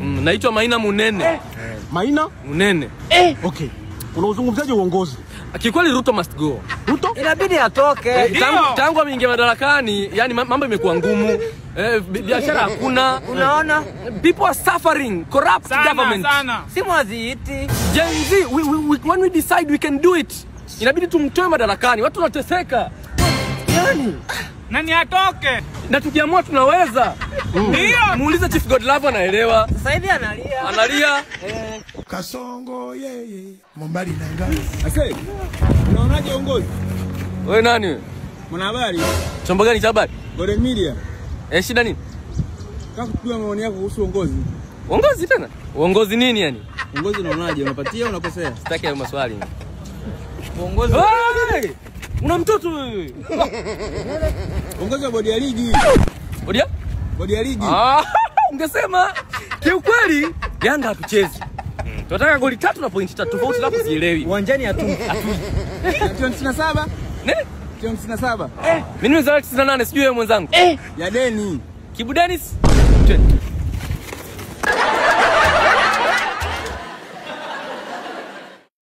Naitwa Maina Munene. Maina Munene. Okay. Unauzungumzaje uongozi? Kikweli Ruto must go. Ruto? Inabidi atoke. Tangu ameingia madarakani, yani mambo imekuwa ngumu. Biashara hakuna. Unaona? People are suffering, corrupt government. Si mwaziiti. Gen Z, when we decide we can do it. Inabidi tumtoe madarakani. Watu wanateseka. Yani nani atoke? Na tukiamua tunaweza. Ndio. Muulize Chief Godlove anaelewa. Sasa hivi analia. Analia. Kasongo yeye. Mombali na ngani. Ase. Unaonaje uongozi? Wewe nani wewe? Mwanahabari. Chombo gani cha habari? Golden Media. Shida nini? Nataka kujua maoni yako kuhusu uongozi. Uongozi tena? Uongozi nini yani? Uongozi unaonaje? Unapatia unakosea? Sitaki hayo maswali. Uongozi. Hey! Una mtoto wewe. Uongozi wa bodi ya ligi. Odia? Bodi ya ligi. Ungesema kiukweli Yanga hatuchezi. Tunataka goli 3 na pointi 3 tofauti hapo sielewi. Uwanjani hatu. 97? Ne? 97. Mimi nimezaliwa 98 sijui wewe mwenzangu. Ya deni. Kibu Dennis.